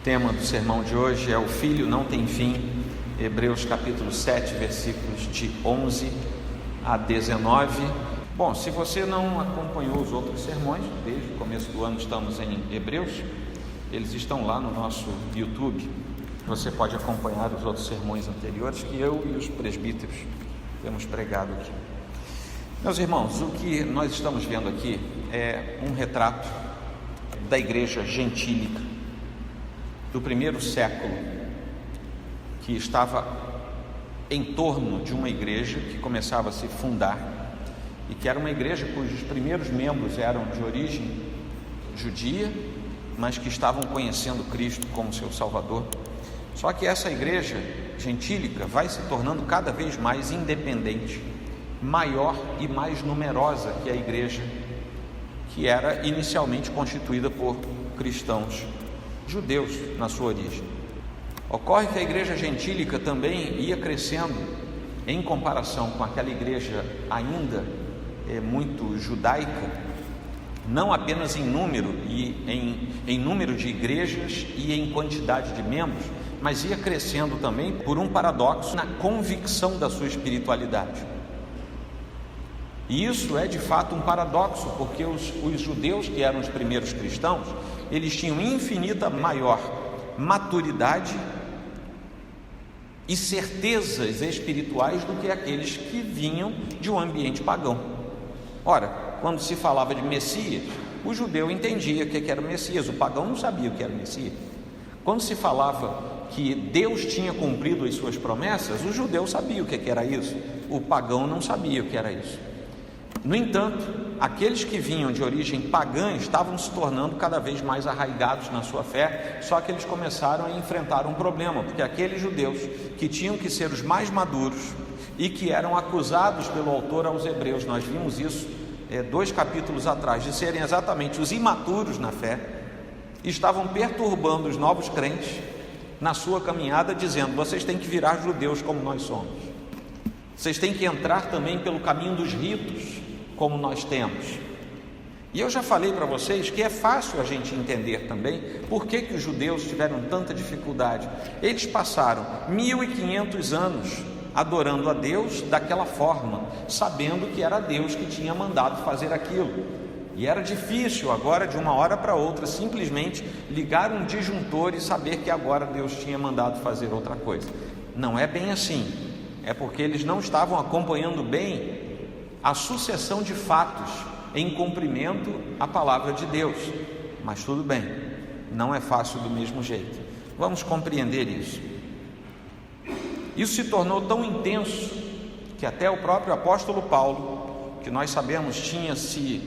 O tema do sermão de hoje é o Filho não tem fim, Hebreus capítulo 7, versículos de 11 a 19. Bom, se você não acompanhou os outros sermões, desde o começo do ano estamos em Hebreus, eles estão lá no nosso YouTube. Você pode acompanhar os outros sermões anteriores que eu e os presbíteros temos pregado aqui. Meus irmãos, o que nós estamos vendo aqui é um retrato da igreja gentílica do primeiro século, que estava em torno de uma igreja que começava a se fundar e que era uma igreja cujos primeiros membros eram de origem judia, mas que estavam conhecendo Cristo como seu Salvador. Só que essa igreja gentílica vai se tornando cada vez mais independente, maior e mais numerosa que a igreja que era inicialmente constituída por cristãos judeus na sua origem. Ocorre que a igreja gentílica também ia crescendo em comparação com aquela igreja ainda muito judaica, não apenas em número e em número de igrejas e em quantidade de membros, mas ia crescendo também por um paradoxo na convicção da sua espiritualidade. E isso é de fato um paradoxo, porque os judeus, que eram os primeiros cristãos, eles tinham infinita maior maturidade e certezas espirituais do que aqueles que vinham de um ambiente pagão. Ora, quando se falava de Messias, o judeu entendia o que era o Messias, o pagão não sabia o que era o Messias. Quando se falava que Deus tinha cumprido as suas promessas, o judeu sabia o que era isso, o pagão não sabia o que era isso. No entanto, aqueles que vinham de origem pagã estavam se tornando cada vez mais arraigados na sua fé, só que eles começaram a enfrentar um problema, porque aqueles judeus que tinham que ser os mais maduros e que eram acusados pelo autor aos Hebreus, nós vimos isso 2 capítulos atrás, de serem exatamente os imaturos na fé, estavam perturbando os novos crentes na sua caminhada, dizendo: vocês têm que virar judeus como nós somos, vocês têm que entrar também pelo caminho dos ritos como nós temos. E eu já falei para vocês que é fácil a gente entender também por que os judeus tiveram tanta dificuldade. Eles passaram 1500 anos adorando a Deus daquela forma, sabendo que era Deus que tinha mandado fazer aquilo. E era difícil agora, de uma hora para outra, simplesmente ligar um disjuntor e saber que agora Deus tinha mandado fazer outra coisa. Não é bem assim. É porque eles não estavam acompanhando bem a sucessão de fatos em cumprimento à palavra de Deus. Mas tudo bem, não é fácil do mesmo jeito. Vamos compreender isso. Isso se tornou tão intenso que até o próprio apóstolo Paulo, que nós sabemos tinha se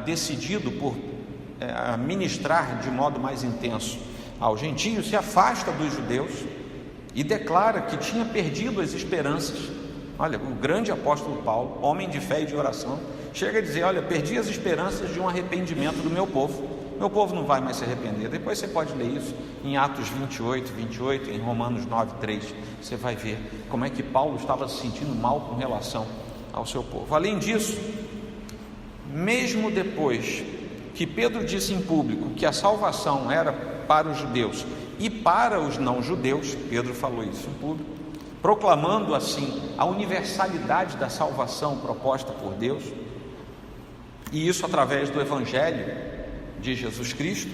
decidido por ministrar de modo mais intenso aos gentios, se afasta dos judeus e declara que tinha perdido as esperanças. Olha, o grande apóstolo Paulo, homem de fé e de oração, chega a dizer: olha, perdi as esperanças de um arrependimento do meu povo não vai mais se arrepender. Depois você pode ler isso em Atos 28, em Romanos 9:3, você vai ver como é que Paulo estava se sentindo mal com relação ao seu povo. Além disso, mesmo depois que Pedro disse em público que a salvação era para os judeus e para os não-judeus, Pedro falou isso em público, proclamando assim a universalidade da salvação proposta por Deus, e isso através do Evangelho de Jesus Cristo,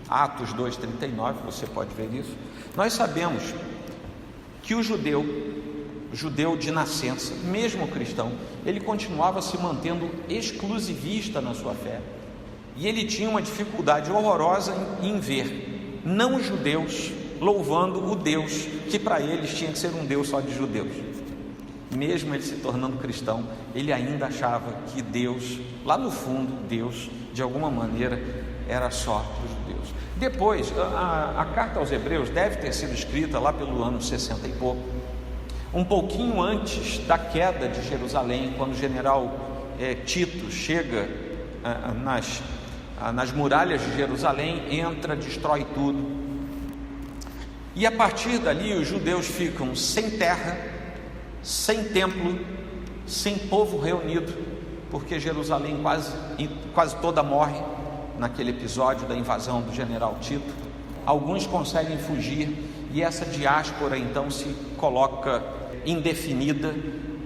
Atos 2:39, você pode ver isso. Nós sabemos que o judeu de nascença, mesmo cristão, ele continuava se mantendo exclusivista na sua fé, e ele tinha uma dificuldade horrorosa em ver não-judeus louvando o Deus que para eles tinha que ser um Deus só de judeus. Mesmo ele se tornando cristão, ele ainda achava que Deus, lá no fundo, Deus, de alguma maneira, era só dos judeus. Depois, a carta aos Hebreus deve ter sido escrita lá pelo ano 60 e pouco, um pouquinho antes da queda de Jerusalém, quando o general Tito chega nas muralhas de Jerusalém, entra, destrói tudo. E a partir dali os judeus ficam sem terra, sem templo, sem povo reunido, porque Jerusalém quase toda morre naquele episódio da invasão do general Tito. alguns conseguem fugir, e essa diáspora então se coloca indefinida,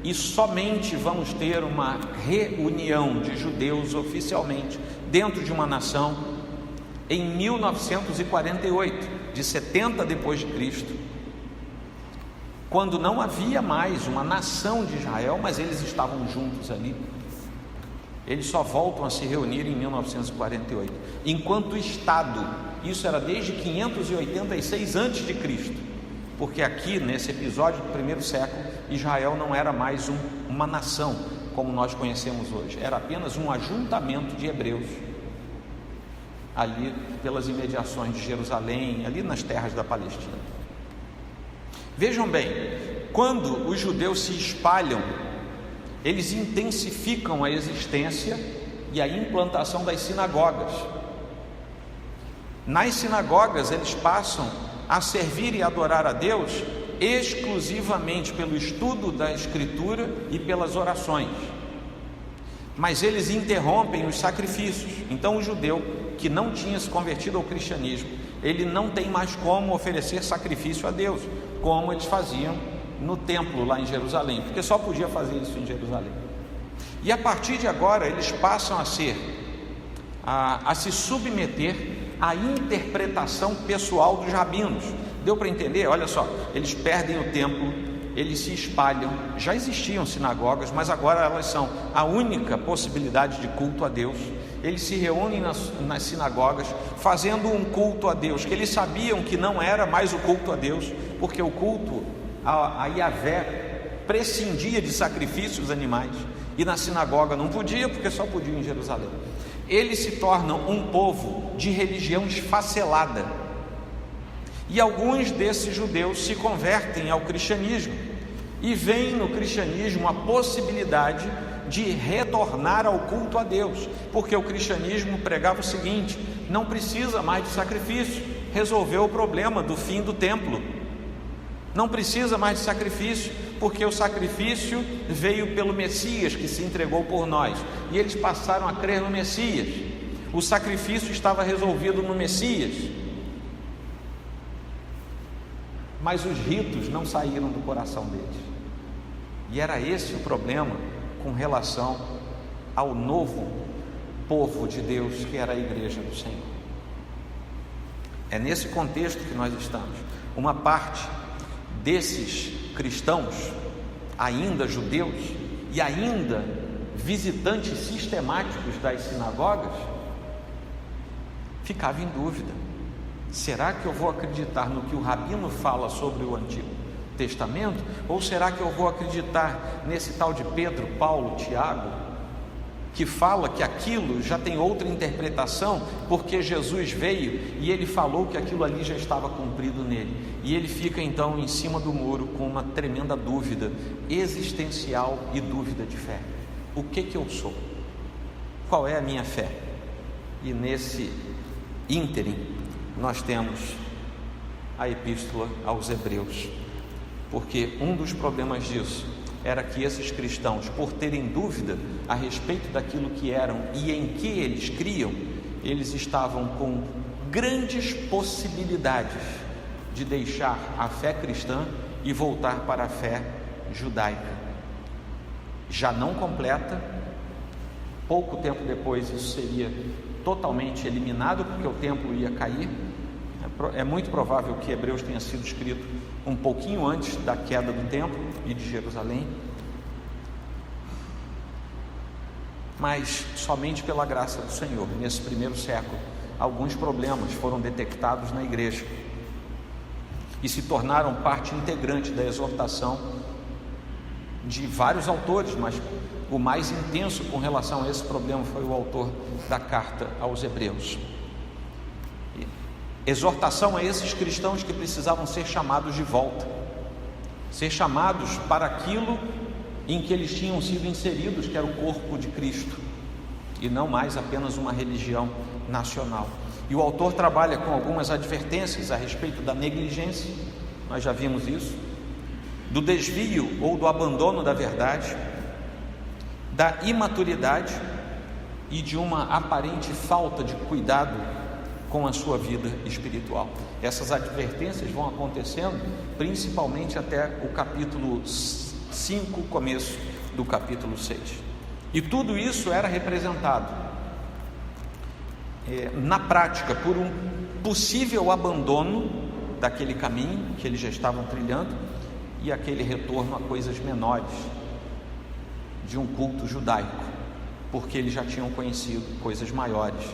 e somente vamos ter uma reunião de judeus oficialmente dentro de uma nação em 1948, de 70 depois de Cristo, quando não havia mais uma nação de Israel, mas eles estavam juntos ali. Eles só voltam a se reunir em 1948, enquanto Estado. Isso era desde 586 a.C., porque aqui nesse episódio do primeiro século, Israel não era mais uma nação como nós conhecemos hoje, era apenas um ajuntamento de hebreus ali pelas imediações de Jerusalém, ali nas terras da Palestina. Vejam bem, quando os judeus se espalham, eles intensificam a existência e a implantação das sinagogas. Nas sinagogas eles passam a servir e adorar a Deus exclusivamente pelo estudo da Escritura e pelas orações, mas eles interrompem os sacrifícios. Então o judeu que não tinha se convertido ao cristianismo, ele não tem mais como oferecer sacrifício a Deus, como eles faziam no templo lá em Jerusalém, porque só podia fazer isso em Jerusalém. E a partir de agora eles passam a se submeter à interpretação pessoal dos rabinos. Deu para entender? Olha só, eles perdem o templo, eles se espalham. Já existiam sinagogas, mas agora elas são a única possibilidade de culto a Deus. Eles se reúnem nas sinagogas, fazendo um culto a Deus, que eles sabiam que não era mais o culto a Deus, porque o culto a Yahvé prescindia de sacrifícios animais, e na sinagoga não podia, porque só podia em Jerusalém. Eles se tornam um povo de religião esfacelada, e alguns desses judeus se convertem ao cristianismo, e veem no cristianismo a possibilidade de retornar ao culto a Deus, porque o cristianismo pregava o seguinte: não precisa mais de sacrifício, resolveu o problema do fim do templo, não precisa mais de sacrifício, porque o sacrifício veio pelo Messias que se entregou por nós, e eles passaram a crer no Messias. O sacrifício estava resolvido no Messias, mas os ritos não saíram do coração deles, e era esse o problema com relação ao novo povo de Deus, que era a igreja do Senhor. É nesse contexto que nós estamos. Uma parte desses cristãos, ainda judeus e ainda visitantes sistemáticos das sinagogas, ficava em dúvida: será que eu vou acreditar no que o rabino fala sobre o Antigo Testamento, ou será que eu vou acreditar nesse tal de Pedro, Paulo, Tiago, que fala que aquilo já tem outra interpretação, porque Jesus veio e ele falou que aquilo ali já estava cumprido nele? E ele fica então em cima do muro com uma tremenda dúvida existencial e dúvida de fé. O que eu sou? Qual é a minha fé? E nesse ínterim nós temos a epístola aos Hebreus, porque um dos problemas disso era que esses cristãos, por terem dúvida a respeito daquilo que eram e em que eles criam, eles estavam com grandes possibilidades de deixar a fé cristã e voltar para a fé judaica, já não completa. Pouco tempo depois isso seria totalmente eliminado, porque o templo ia cair. É muito provável que Hebreus tenha sido escrito um pouquinho antes da queda do templo e de Jerusalém, mas somente pela graça do Senhor, nesse primeiro século, alguns problemas foram detectados na igreja e se tornaram parte integrante da exortação de vários autores, mas o mais intenso com relação a esse problema foi o autor da carta aos Hebreus. Exortação a esses cristãos que precisavam ser chamados de volta, ser chamados para aquilo em que eles tinham sido inseridos, que era o corpo de Cristo, e não mais apenas uma religião nacional. E o autor trabalha com algumas advertências a respeito da negligência, nós já vimos isso, do desvio ou do abandono da verdade, da imaturidade e de uma aparente falta de cuidado com a sua vida espiritual. Essas advertências vão acontecendo principalmente até o capítulo 5, começo do capítulo 6. E tudo isso era representado na prática por um possível abandono daquele caminho que eles já estavam trilhando e aquele retorno a coisas menores de um culto judaico, porque eles já tinham conhecido coisas maiores.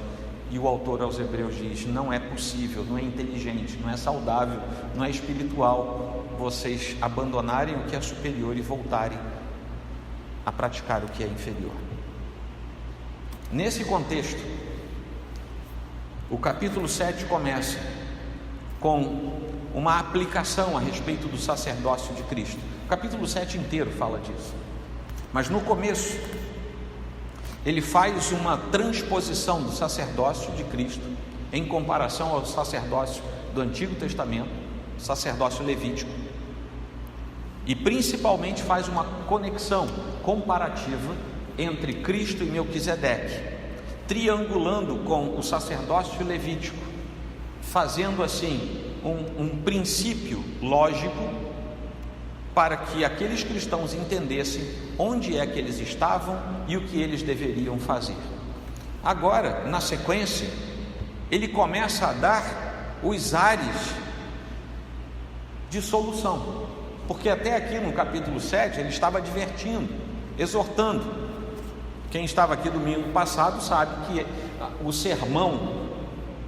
E o autor aos Hebreus diz: não é possível, não é inteligente, não é saudável, não é espiritual vocês abandonarem o que é superior e voltarem a praticar o que é inferior. Nesse contexto, o capítulo 7 começa com uma aplicação a respeito do sacerdócio de Cristo. O capítulo 7 inteiro fala disso, mas no começo ele faz uma transposição do sacerdócio de Cristo em comparação ao sacerdócio do Antigo Testamento, sacerdócio levítico, e principalmente faz uma conexão comparativa entre Cristo e Melquisedeque, triangulando com o sacerdócio levítico, fazendo assim um princípio lógico para que aqueles cristãos entendessem onde é que eles estavam e o que eles deveriam fazer. Agora, na sequência, ele começa a dar os ares de solução, porque até aqui no capítulo 7 ele estava advertindo, exortando. Quem estava aqui domingo passado sabe que o sermão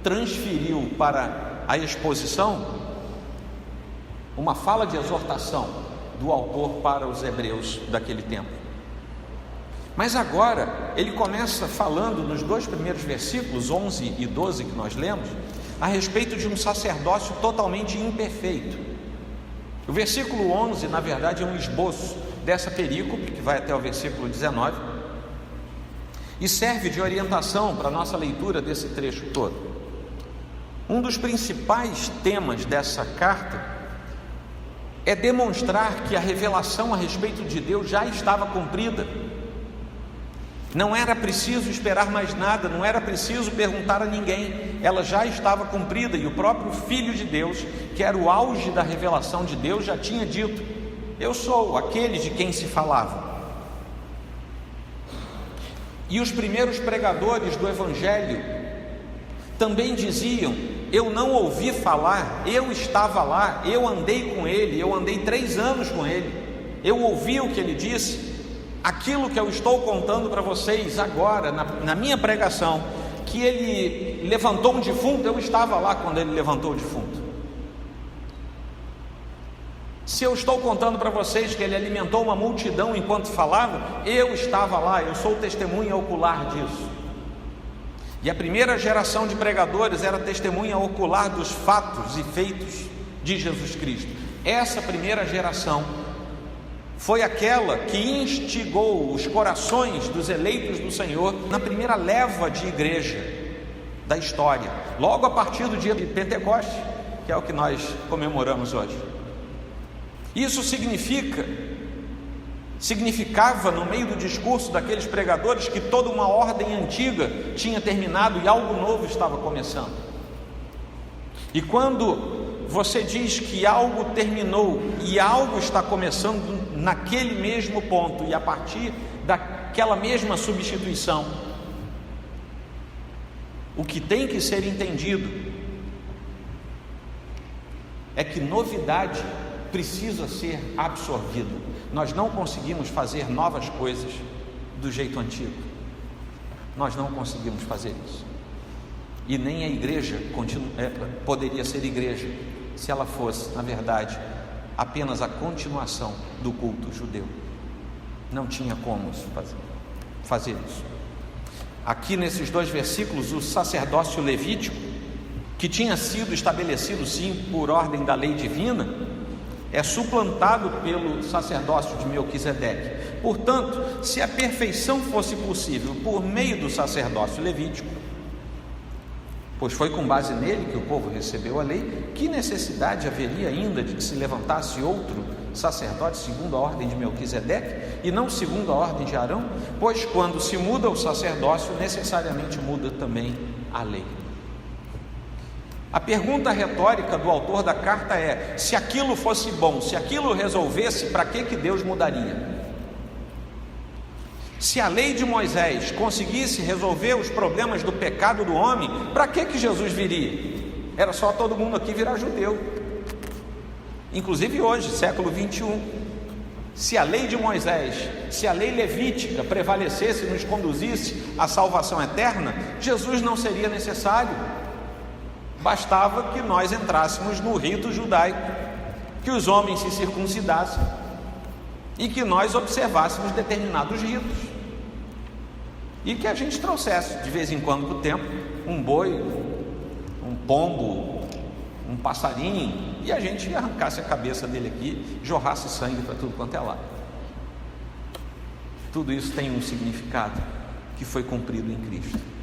transferiu para a exposição uma fala de exortação do autor para os hebreus daquele tempo. Mas agora ele começa falando nos dois primeiros versículos, 11 e 12 que nós lemos, a respeito de um sacerdócio totalmente imperfeito. O versículo 11, na verdade, é um esboço dessa perícope, que vai até o versículo 19, e serve de orientação para a nossa leitura desse trecho todo. Um dos principais temas dessa carta é demonstrar que a revelação a respeito de Deus já estava cumprida. Não era preciso esperar mais nada, não era preciso perguntar a ninguém, ela já estava cumprida, e o próprio Filho de Deus, que era o auge da revelação de Deus, já tinha dito: eu sou aquele de quem se falava. E os primeiros pregadores do Evangelho também diziam: eu não ouvi falar, eu estava lá, eu andei com ele, eu andei 3 anos com ele, eu ouvi o que ele disse. Aquilo que eu estou contando para vocês agora, na minha pregação, que ele levantou um defunto, eu estava lá quando ele levantou o defunto. Se eu estou contando para vocês que ele alimentou uma multidão enquanto falava, eu estava lá, eu sou testemunha ocular disso. E a primeira geração de pregadores era testemunha ocular dos fatos e feitos de Jesus Cristo. Essa primeira geração foi aquela que instigou os corações dos eleitos do Senhor na primeira leva de igreja da história, logo a partir do dia de Pentecostes, que é o que nós comemoramos hoje. Isso significava no meio do discurso daqueles pregadores que toda uma ordem antiga tinha terminado e algo novo estava começando. E quando você diz que algo terminou e algo está começando naquele mesmo ponto e a partir daquela mesma substituição, o que tem que ser entendido é que novidade precisa ser absorvida. Nós não conseguimos fazer novas coisas do jeito antigo. Nós não conseguimos fazer isso. E nem a igreja poderia ser igreja se ela fosse, na verdade, apenas a continuação do culto judeu. Não tinha como fazer isso. Aqui nesses 2 versículos, o sacerdócio levítico, que tinha sido estabelecido sim por ordem da lei divina, é suplantado pelo sacerdócio de Melquisedeque. Portanto, se a perfeição fosse possível por meio do sacerdócio levítico, pois foi com base nele que o povo recebeu a lei, que necessidade haveria ainda de que se levantasse outro sacerdote segundo a ordem de Melquisedeque e não segundo a ordem de Arão? Pois quando se muda o sacerdócio, necessariamente muda também a lei. A pergunta retórica do autor da carta é: se aquilo fosse bom, se aquilo resolvesse, para que Deus mudaria? Se a lei de Moisés conseguisse resolver os problemas do pecado do homem, para que Jesus viria? Era só todo mundo aqui virar judeu. Inclusive hoje, século 21. Se a lei de Moisés, se a lei levítica prevalecesse e nos conduzisse à salvação eterna, Jesus não seria necessário. Bastava que nós entrássemos no rito judaico, que os homens se circuncidassem e que nós observássemos determinados ritos, e que a gente trouxesse de vez em quando para o templo um boi, um pombo, um passarinho, e a gente arrancasse a cabeça dele aqui, jorrasse sangue para tudo quanto é lado. Tudo isso tem um significado que foi cumprido em Cristo.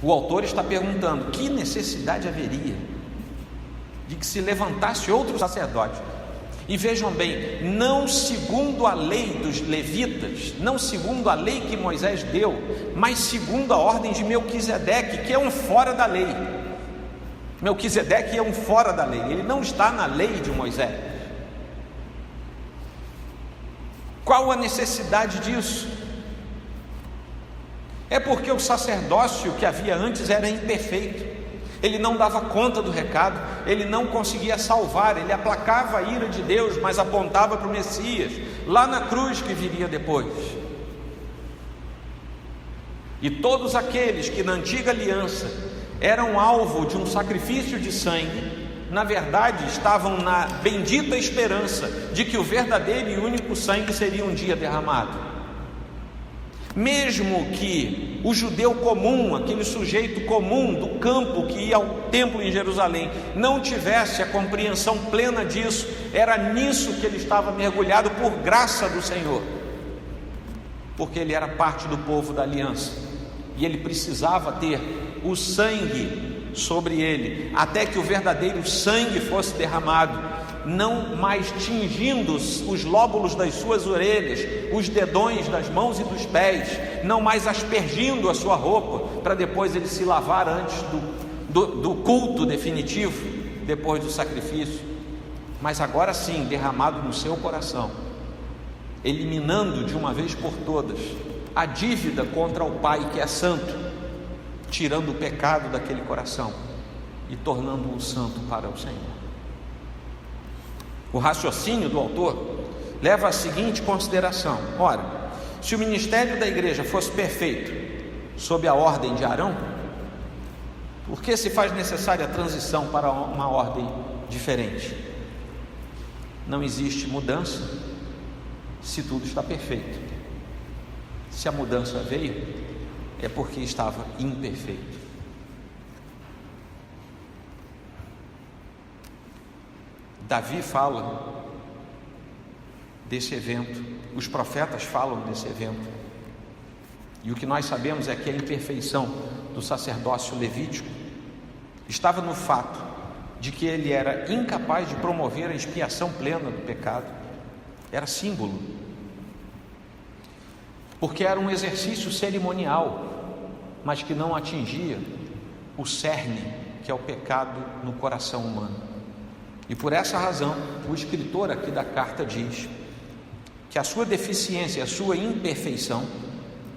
O autor está perguntando: que necessidade haveria de que se levantasse outro sacerdote? E vejam bem, não segundo a lei dos levitas, não segundo a lei que Moisés deu, mas segundo a ordem de Melquisedeque, que é um fora da lei. Melquisedeque é um fora da lei, ele não está na lei de Moisés. Qual a necessidade disso? É porque o sacerdócio que havia antes era imperfeito, ele não dava conta do recado, ele não conseguia salvar, ele aplacava a ira de Deus, mas apontava para o Messias, lá na cruz que viria depois. E todos aqueles que na antiga aliança eram alvo de um sacrifício de sangue, na verdade estavam na bendita esperança de que o verdadeiro e único sangue seria um dia derramado. Mesmo que o judeu comum, aquele sujeito comum do campo que ia ao templo em Jerusalém, não tivesse a compreensão plena disso, era nisso que ele estava mergulhado por graça do Senhor, porque ele era parte do povo da aliança, e ele precisava ter o sangue sobre ele, até que o verdadeiro sangue fosse derramado, não mais tingindo os lóbulos das suas orelhas, os dedões das mãos e dos pés, não mais aspergindo a sua roupa, para depois ele se lavar antes do culto definitivo, depois do sacrifício, mas agora sim derramado no seu coração, eliminando de uma vez por todas a dívida contra o Pai que é santo, tirando o pecado daquele coração e tornando-o santo para o Senhor. O raciocínio do autor leva à seguinte consideração: ora, se o ministério da igreja fosse perfeito sob a ordem de Arão, por que se faz necessária a transição para uma ordem diferente? Não existe mudança se tudo está perfeito. Se a mudança veio, é porque estava imperfeito. Davi fala desse evento, os profetas falam desse evento, e o que nós sabemos é que a imperfeição do sacerdócio levítico estava no fato de que ele era incapaz de promover a expiação plena do pecado. Era símbolo, porque era um exercício cerimonial, mas que não atingia o cerne, que é o pecado no coração humano. E por essa razão, o escritor aqui da carta diz que a sua deficiência, a sua imperfeição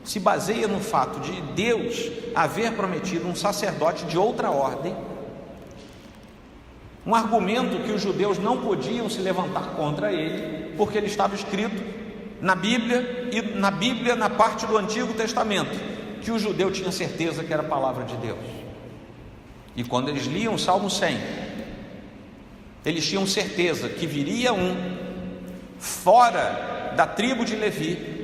se baseia no fato de Deus haver prometido um sacerdote de outra ordem, um argumento que os judeus não podiam se levantar contra ele, porque ele estava escrito na Bíblia, e na Bíblia, na parte do Antigo Testamento, que o judeu tinha certeza que era a palavra de Deus. E quando eles liam o Salmo 100, eles tinham certeza que viria um fora da tribo de Levi,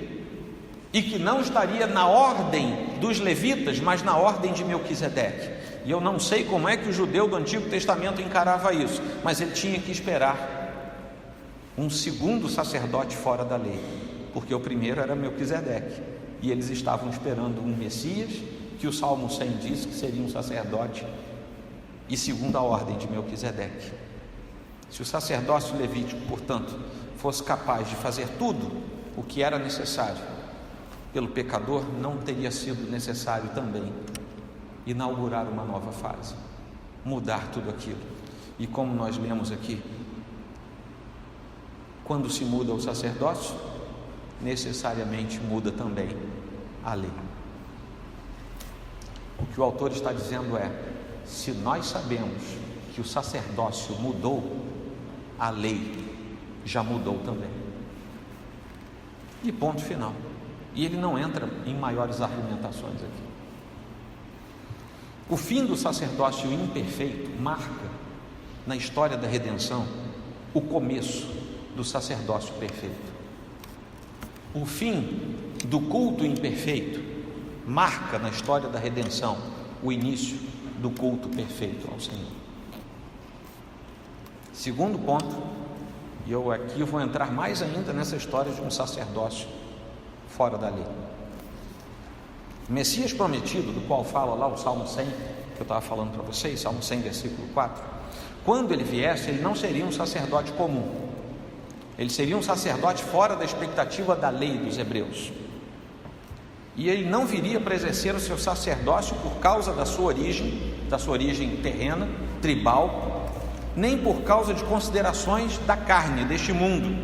e que não estaria na ordem dos levitas, mas na ordem de Melquisedeque. E eu não sei como é que o judeu do Antigo Testamento encarava isso, mas ele tinha que esperar um segundo sacerdote fora da lei, porque o primeiro era Melquisedeque, e eles estavam esperando um Messias, que o Salmo 100 diz que seria um sacerdote e segundo a ordem de Melquisedeque. Se o sacerdócio levítico, portanto, fosse capaz de fazer tudo o que era necessário pelo pecador, não teria sido necessário também inaugurar uma nova fase. mudar tudo aquilo. E como nós lemos aqui, quando se muda o sacerdócio, necessariamente muda também a lei. O que o autor está dizendo é: se nós sabemos que o sacerdócio mudou, a lei já mudou também. E ponto final. E ele não entra em maiores argumentações aqui. O fim do sacerdócio imperfeito marca, na história da redenção, o começo do sacerdócio perfeito. O fim do culto imperfeito marca, na história da redenção, o início do culto perfeito ao Senhor. Segundo ponto, e eu aqui vou entrar mais ainda nessa história de um sacerdócio fora da lei. O Messias prometido, do qual fala lá o Salmo 100, que eu estava falando para vocês, Salmo 100, versículo 4, quando ele viesse, ele não seria um sacerdote comum, ele seria um sacerdote fora da expectativa da lei dos hebreus, e ele não viria para exercer o seu sacerdócio por causa da sua origem terrena, tribal, nem por causa de considerações da carne, deste mundo,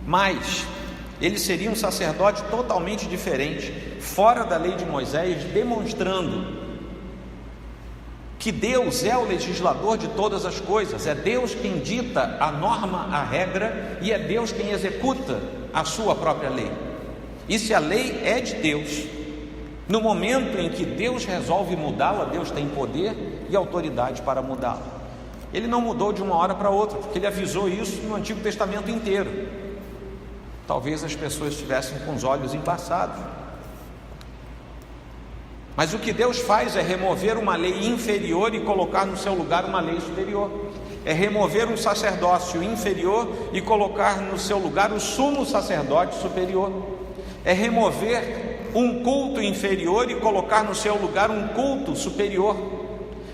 mas ele seria um sacerdote totalmente diferente, fora da lei de Moisés, demonstrando que Deus é o legislador de todas as coisas, é Deus quem dita a norma, a regra, e é Deus quem executa a sua própria lei. E se a lei é de Deus, no momento em que Deus resolve mudá-la, Deus tem poder e autoridade para mudá-la. Ele não mudou de uma hora para outra, porque ele avisou isso no Antigo Testamento inteiro. Talvez as pessoas estivessem com os olhos embaçados. Mas o que Deus faz é remover uma lei inferior e colocar no seu lugar uma lei superior. É remover um sacerdócio inferior e colocar no seu lugar o sumo sacerdote superior. É remover um culto inferior e colocar no seu lugar um culto superior.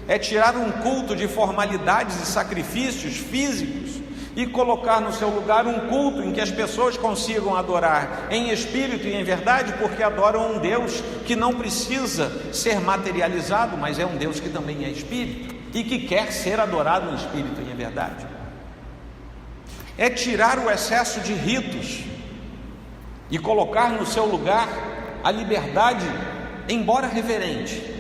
É tirar um culto de formalidades e sacrifícios físicos e colocar no seu lugar um culto em que as pessoas consigam adorar em espírito e em verdade, porque adoram um Deus que não precisa ser materializado, mas é um Deus que também é espírito e que quer ser adorado em espírito e em verdade. É tirar o excesso de ritos e colocar no seu lugar a liberdade, embora reverente,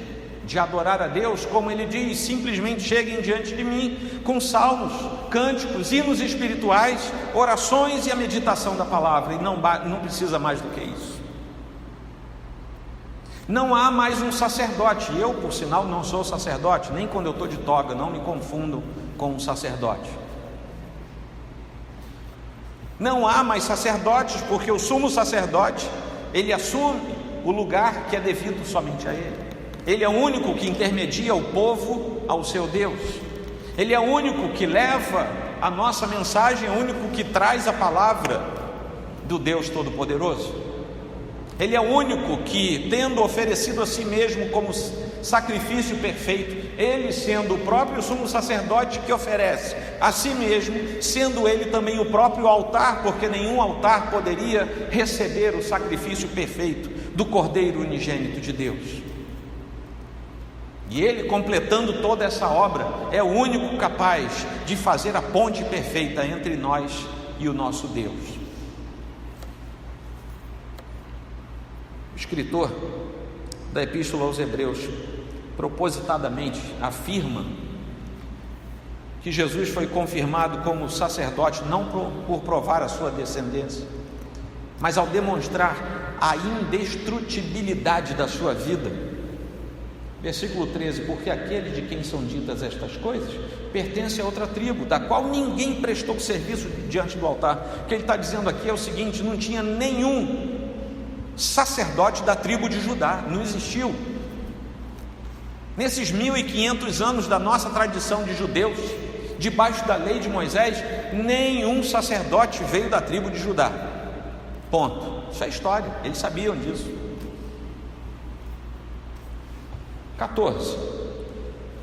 de adorar a Deus, como ele diz: simplesmente cheguem diante de mim com salmos, cânticos, hinos espirituais, orações e a meditação da palavra, e não precisa mais do que isso. Não há mais um sacerdote. Eu, por sinal, não sou sacerdote, nem quando eu estou de toga, não me confundam com um sacerdote. Não há mais sacerdotes, porque o sumo sacerdote, ele assume o lugar que é devido somente a ele. Ele é o único que intermedia o povo ao seu Deus. Ele é o único que leva a nossa mensagem, é o único que traz a palavra do Deus Todo-Poderoso. Ele é o único que, tendo oferecido a si mesmo como sacrifício perfeito, ele sendo o próprio sumo sacerdote que oferece a si mesmo, sendo ele também o próprio altar, porque nenhum altar poderia receber o sacrifício perfeito do Cordeiro unigênito de Deus. E ele, completando toda essa obra, é o único capaz de fazer a ponte perfeita entre nós e o nosso Deus. O escritor da Epístola aos Hebreus propositadamente afirma que Jesus foi confirmado como sacerdote não por provar a sua descendência, mas ao demonstrar a indestrutibilidade da sua vida. Versículo 13: porque aquele de quem são ditas estas coisas pertence a outra tribo, da qual ninguém prestou serviço diante do altar. O que ele está dizendo aqui é o seguinte: não tinha nenhum sacerdote da tribo de Judá, não existiu. Nesses 1500 anos da nossa tradição de judeus, debaixo da lei de Moisés, nenhum sacerdote veio da tribo de Judá. Ponto. Isso é história, eles sabiam disso. 14.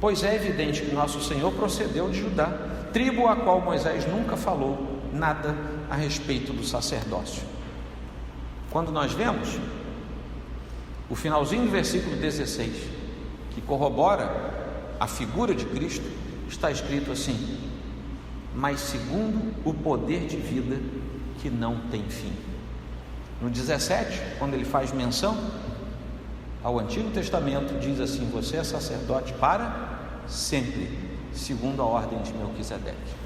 Pois é evidente que nosso Senhor procedeu de Judá, tribo a qual Moisés nunca falou nada a respeito do sacerdócio. Quando nós vemos o finalzinho do versículo 16, que corrobora a figura de Cristo, está escrito assim: mas segundo o poder de vida que não tem fim. No 17, quando ele faz menção ao Antigo Testamento, diz assim: você é sacerdote para sempre, segundo a ordem de Melquisedeque.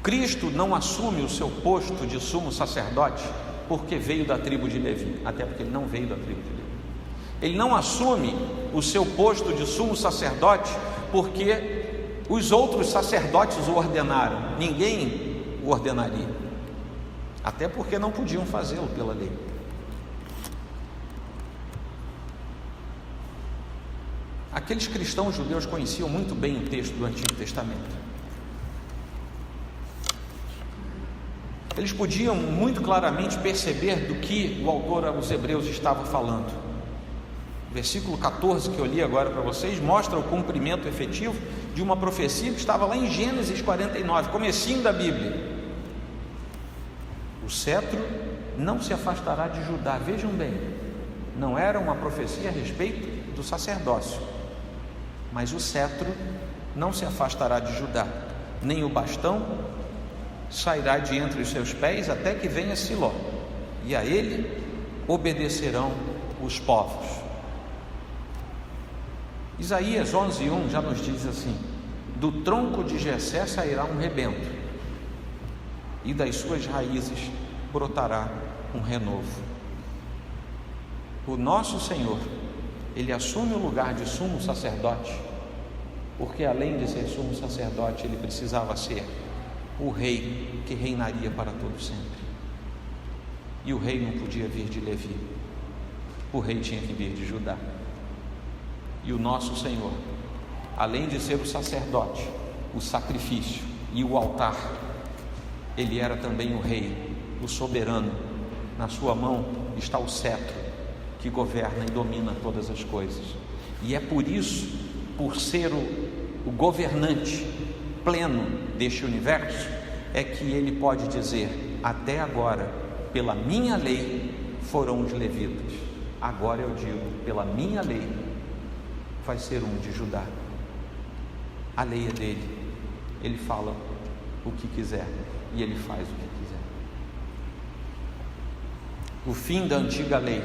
Cristo não assume o seu posto de sumo sacerdote porque veio da tribo de Levi, até porque ele não veio da tribo de Levi. Ele não assume o seu posto de sumo sacerdote porque os outros sacerdotes o ordenaram. Ninguém o ordenaria, até porque não podiam fazê-lo pela lei. Aqueles cristãos judeus conheciam muito bem o texto do Antigo Testamento. Eles podiam muito claramente perceber do que o autor aos Hebreus estava falando. O versículo 14 que eu li agora para vocês mostra o cumprimento efetivo de uma profecia que estava lá em Gênesis 49, comecinho da Bíblia. O cetro não se afastará de Judá. Vejam bem, não era uma profecia a respeito do sacerdócio, mas o cetro não se afastará de Judá, nem o bastão sairá de entre os seus pés até que venha Siló, e a ele obedecerão os povos. Isaías 11:1 já nos diz assim: do tronco de Jessé sairá um rebento, e das suas raízes brotará um renovo. O nosso Senhor, ele assume o lugar de sumo sacerdote, porque além de ser sumo sacerdote, ele precisava ser o rei que reinaria para todo sempre. E o rei não podia vir de Levi, o rei tinha que vir de Judá. E o nosso Senhor, além de ser o sacerdote, o sacrifício e o altar, ele era também o rei, o soberano. Na sua mão está o cetro que governa e domina todas as coisas. E é por isso, por ser o governante pleno deste universo, é que ele pode dizer: até agora, pela minha lei foram os levitas, agora eu digo, pela minha lei vai ser um de Judá. A lei é dele, ele fala o que quiser e ele faz o que quiser. O fim da antiga lei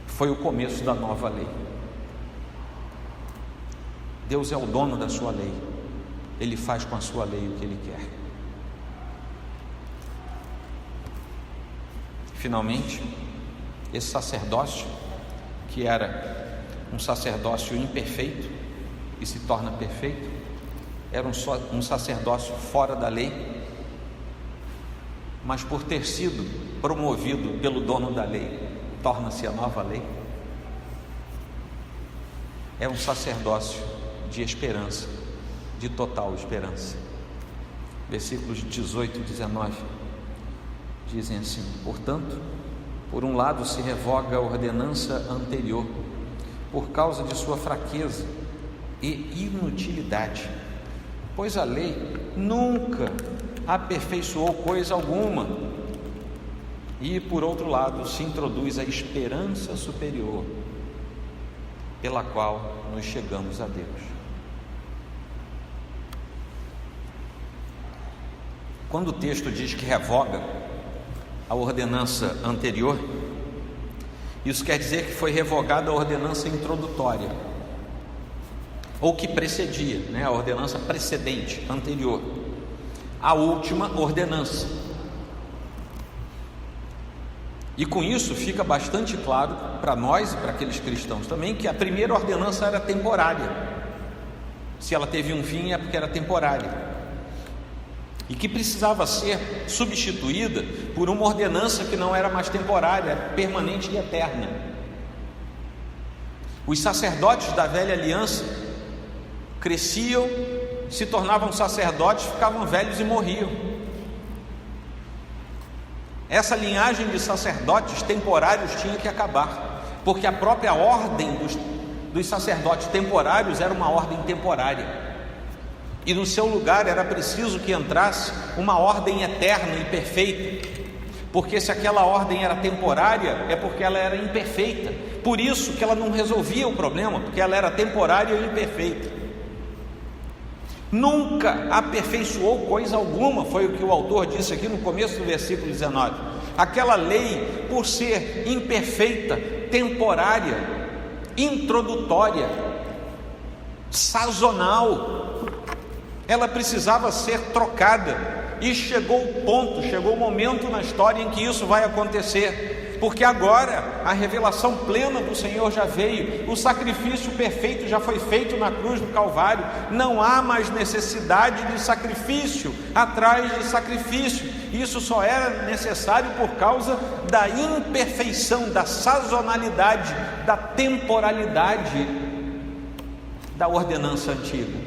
foi o começo da nova lei. Deus é o dono da sua lei, ele faz com a sua lei o que ele quer. Finalmente, esse sacerdócio, que era um sacerdócio imperfeito e se torna perfeito, era um sacerdócio fora da lei, mas por ter sido promovido pelo dono da lei, torna-se a nova lei. É um sacerdócio de esperança, de total esperança. Versículos 18 e 19 dizem assim: portanto, por um lado se revoga a ordenança anterior, por causa de sua fraqueza e inutilidade, pois a lei nunca aperfeiçoou coisa alguma. E por outro lado se introduz a esperança superior, pela qual nos chegamos a Deus. Quando o texto diz que revoga a ordenança anterior, isso quer dizer que foi revogada a ordenança introdutória, ou que precedia, a ordenança precedente, anterior, a última ordenança. E com isso fica bastante claro para nós e para aqueles cristãos também que a primeira ordenança era temporária. Se ela teve um fim é porque era temporária, e que precisava ser substituída por uma ordenança que não era mais temporária, era permanente e eterna. Os sacerdotes da velha aliança cresciam, se tornavam sacerdotes, ficavam velhos e morriam. Essa linhagem de sacerdotes temporários tinha que acabar, porque a própria ordem dos sacerdotes temporários era uma ordem temporária, e no seu lugar era preciso que entrasse uma ordem eterna e perfeita, porque se aquela ordem era temporária, é porque ela era imperfeita. Por isso que ela não resolvia o problema, porque ela era temporária e imperfeita. Nunca aperfeiçoou coisa alguma, foi o que o autor disse aqui no começo do versículo 19. Aquela lei, por ser imperfeita, temporária, introdutória, sazonal, ela precisava ser trocada. E chegou o momento na história em que isso vai acontecer, porque agora a revelação plena do Senhor já veio, o sacrifício perfeito já foi feito na cruz do Calvário, não há mais necessidade de sacrifício atrás de sacrifício. Isso só era necessário por causa da imperfeição, da sazonalidade, da temporalidade da ordenança antiga.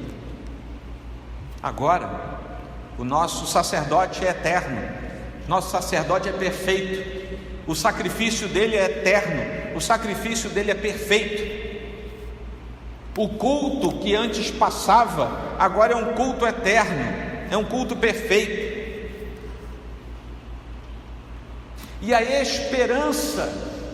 Agora, o nosso sacerdote é eterno, nosso sacerdote é perfeito, o sacrifício dele é eterno, o sacrifício dele é perfeito. O culto que antes passava, agora é um culto eterno, é um culto perfeito. E a esperança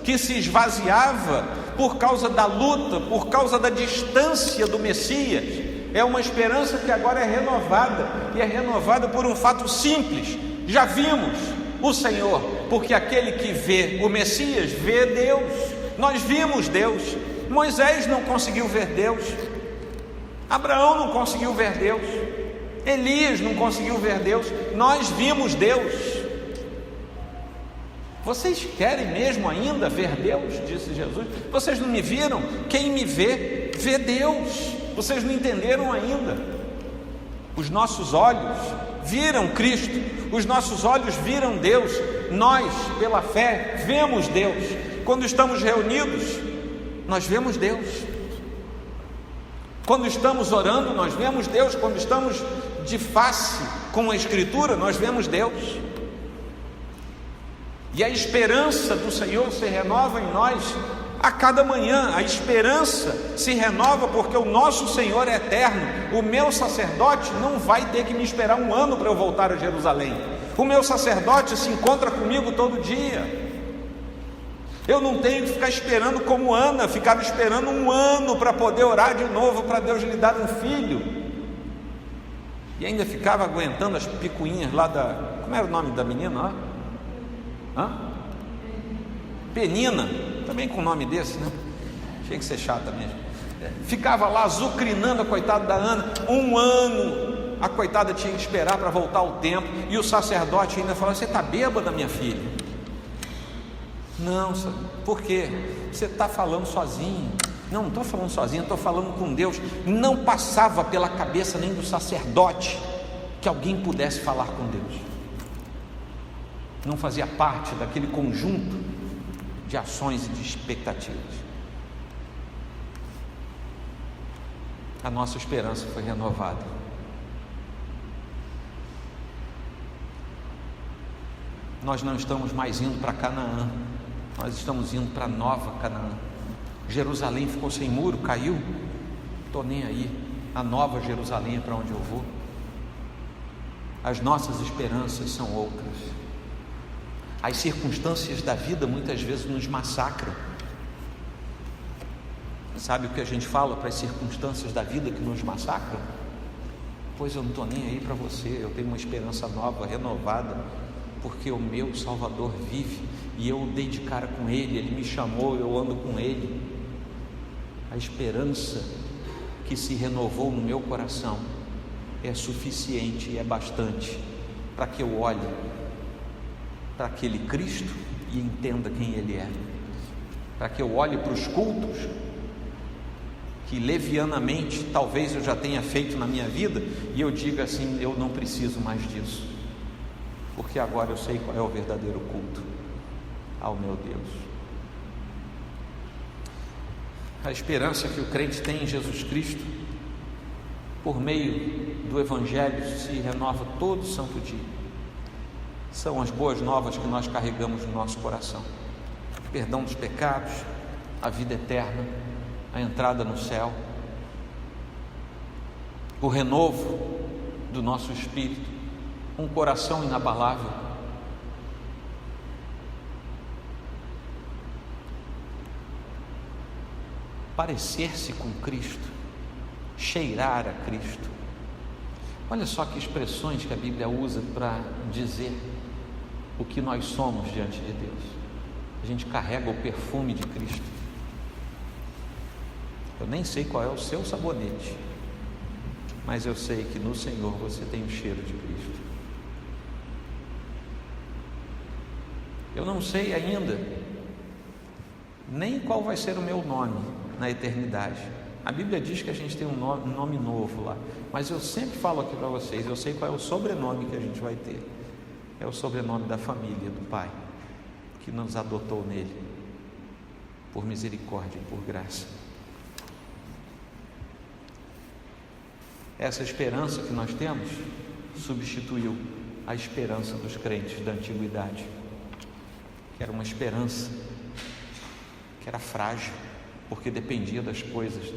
que se esvaziava por causa da luta, por causa da distância do Messias, é uma esperança que agora é renovada, e é renovada por um fato simples: já vimos o Senhor, porque aquele que vê o Messias vê Deus. Nós vimos Deus. Moisés não conseguiu ver Deus, Abraão não conseguiu ver Deus, Elias não conseguiu ver Deus, nós vimos Deus. Vocês querem mesmo ainda ver Deus? Disse Jesus. Vocês não me viram? Quem me vê, vê Deus. Vocês não entenderam ainda. Os nossos olhos viram Cristo, os nossos olhos viram Deus. Nós, pela fé, vemos Deus. Quando estamos reunidos, nós vemos Deus. Quando estamos orando, nós vemos Deus. Quando estamos de face com a Escritura, nós vemos Deus. E a esperança do Senhor se renova em nós a cada manhã. A esperança se renova porque o nosso Senhor é eterno. O meu sacerdote não vai ter que me esperar um ano para eu voltar a Jerusalém. O meu sacerdote se encontra comigo todo dia. Eu não tenho que ficar esperando como Ana, ficava esperando um ano para poder orar de novo para Deus lhe dar um filho. E ainda ficava aguentando as picuinhas lá da... Como era o nome da menina lá? Penina, também com nome desse, né? Tinha que ser chata mesmo. Ficava lá azucrinando a coitada da Ana, um ano a coitada tinha que esperar para voltar ao templo, e o sacerdote ainda falava: você está bêbada, minha filha? Não, por quê? Você está falando sozinho. Não estou falando sozinho, estou falando com Deus. Não passava pela cabeça nem do sacerdote que alguém pudesse falar com Deus. Não fazia parte daquele conjunto de ações e de expectativas. A nossa esperança foi renovada. Nós não estamos mais indo para Canaã, nós estamos indo para Nova Canaã. Jerusalém ficou sem muro, caiu, estou nem aí. A Nova Jerusalém é para onde eu vou. As nossas esperanças são outras. As circunstâncias da vida muitas vezes nos massacram. Sabe o que a gente fala para as circunstâncias da vida que nos massacram? Pois eu não estou nem aí para você, eu tenho uma esperança nova, renovada, porque o meu Salvador vive, e eu dei de cara com Ele, Ele me chamou, eu ando com Ele. A esperança que se renovou no meu coração é suficiente e é bastante para que eu olhe para aquele Cristo e entenda quem Ele é, para que eu olhe para os cultos que levianamente talvez eu já tenha feito na minha vida e eu diga assim: eu não preciso mais disso, porque agora eu sei qual é o verdadeiro culto ao meu Deus. A esperança que o crente tem em Jesus Cristo, por meio do Evangelho, se renova todo santo dia. São as boas novas que nós carregamos no nosso coração: o perdão dos pecados, a vida eterna, a entrada no céu, o renovo do nosso espírito, um coração inabalável. parecer-se com Cristo, cheirar a Cristo. Olha só que expressões que a Bíblia usa para dizer o que nós somos diante de Deus. A gente carrega o perfume de Cristo. Eu nem sei qual é o seu sabonete, mas eu sei que no Senhor você tem o cheiro de Cristo. Eu não sei ainda nem qual vai ser o meu nome na eternidade. A Bíblia diz que a gente tem um nome novo lá, mas eu sempre falo aqui para vocês, eu sei qual é o sobrenome que a gente vai ter. É o sobrenome da família, do Pai, que nos adotou nele, por misericórdia e por graça. Essa esperança que nós temos substituiu a esperança dos crentes da antiguidade, que era uma esperança que era frágil, porque dependia das coisas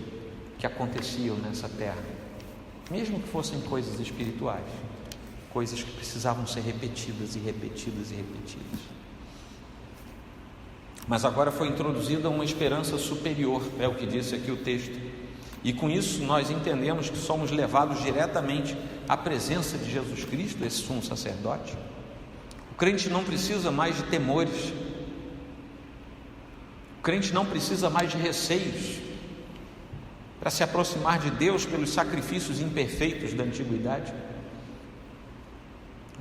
que aconteciam nessa terra, mesmo que fossem coisas espirituais, coisas que precisavam ser repetidas e repetidas e repetidas. Mas agora foi introduzida uma esperança superior, é o que disse aqui o texto, e com isso nós entendemos que somos levados diretamente à presença de Jesus Cristo, esse sumo sacerdote. O crente não precisa mais de temores, o crente não precisa mais de receios para se aproximar de Deus pelos sacrifícios imperfeitos da antiguidade.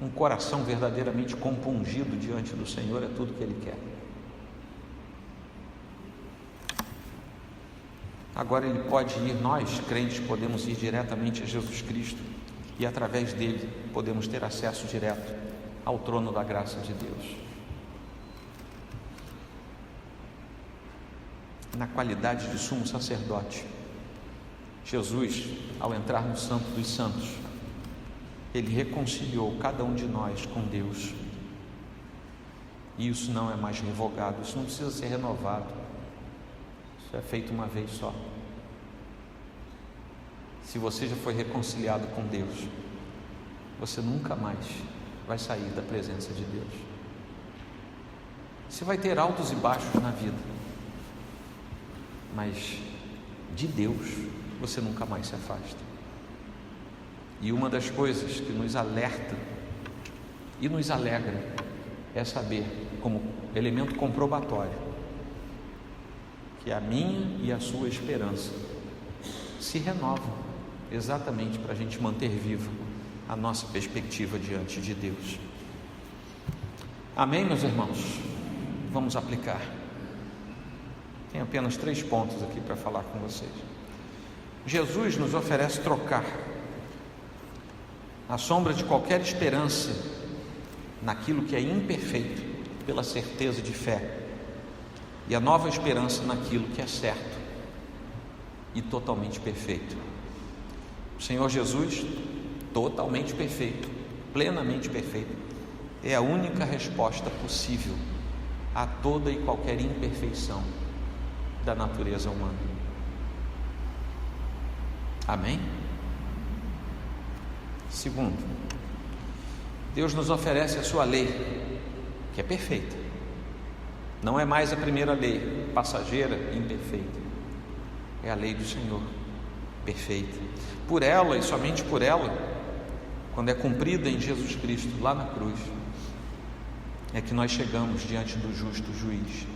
Um coração verdadeiramente compungido diante do Senhor é tudo que Ele quer. Agora Ele pode ir, nós crentes podemos ir diretamente a Jesus Cristo e através dele podemos ter acesso direto ao trono da graça de Deus. Na qualidade de sumo sacerdote, Jesus, ao entrar no Santo dos Santos, Ele reconciliou cada um de nós com Deus. E isso não é mais revogado, isso não precisa ser renovado. Isso é feito uma vez só. Se você já foi reconciliado com Deus, você nunca mais vai sair da presença de Deus. Você vai ter altos e baixos na vida, mas de Deus você nunca mais se afasta. E uma das coisas que nos alerta e nos alegra é saber, como elemento comprobatório, que a minha e a sua esperança se renovam exatamente para a gente manter viva a nossa perspectiva diante de Deus. Amém, meus irmãos? Vamos aplicar. Tem apenas 3 pontos aqui para falar com vocês. Jesus nos oferece trocar a sombra de qualquer esperança naquilo que é imperfeito pela certeza de fé e a nova esperança naquilo que é certo e totalmente perfeito. O Senhor Jesus, totalmente perfeito, plenamente perfeito, é a única resposta possível a toda e qualquer imperfeição da natureza humana. Amém? Segundo, Deus nos oferece a sua lei, que é perfeita. Não é mais a primeira lei, passageira e imperfeita. É a lei do Senhor, perfeita. Por ela e somente por ela, quando é cumprida em Jesus Cristo, lá na cruz, é que nós chegamos diante do justo juiz.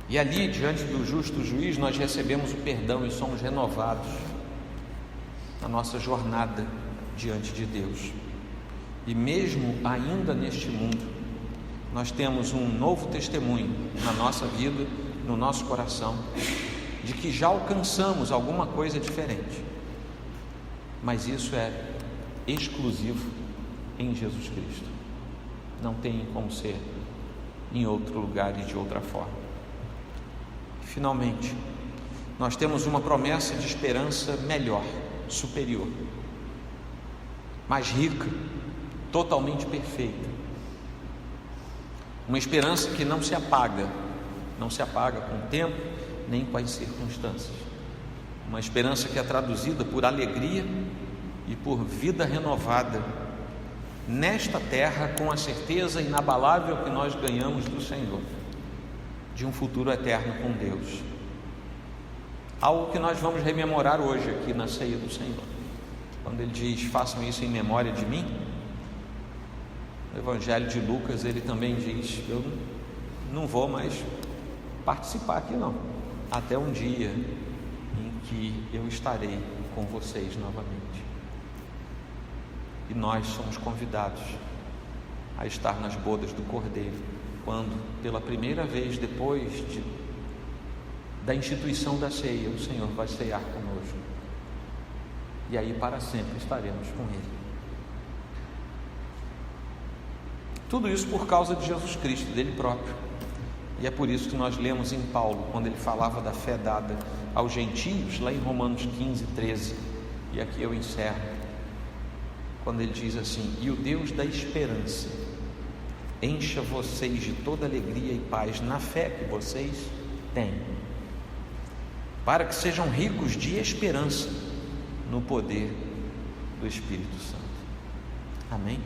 E ali, diante do justo juiz, nós recebemos o perdão e somos renovados na nossa jornada diante de Deus. E mesmo ainda neste mundo, nós temos um novo testemunho na nossa vida, no nosso coração, de que já alcançamos alguma coisa diferente. Mas isso é exclusivo em Jesus Cristo. Não tem como ser em outro lugar e de outra forma. Finalmente, nós temos uma promessa de esperança melhor, superior, mais rica, totalmente perfeita. Uma esperança que não se apaga com o tempo, nem com as circunstâncias. Uma esperança que é traduzida por alegria e por vida renovada nesta terra, com a certeza inabalável que nós ganhamos do Senhor. de um futuro eterno com Deus. Algo que nós vamos rememorar hoje aqui na ceia do Senhor. Quando ele diz, façam isso em memória de mim, no Evangelho de Lucas ele também diz, eu não vou mais participar aqui não, até um dia em que eu estarei com vocês novamente. E nós somos convidados a estar nas bodas do Cordeiro, quando pela primeira vez depois da instituição da ceia, o Senhor vai ceiar conosco, e aí para sempre estaremos com Ele. Tudo isso por causa de Jesus Cristo, dele próprio. E é por isso que nós lemos em Paulo, quando ele falava da fé dada aos gentios, lá em Romanos 15, 13, e aqui eu encerro, quando ele diz assim: e o Deus da esperança encha vocês de toda alegria e paz na fé que vocês têm, para que sejam ricos de esperança no poder do Espírito Santo. Amém?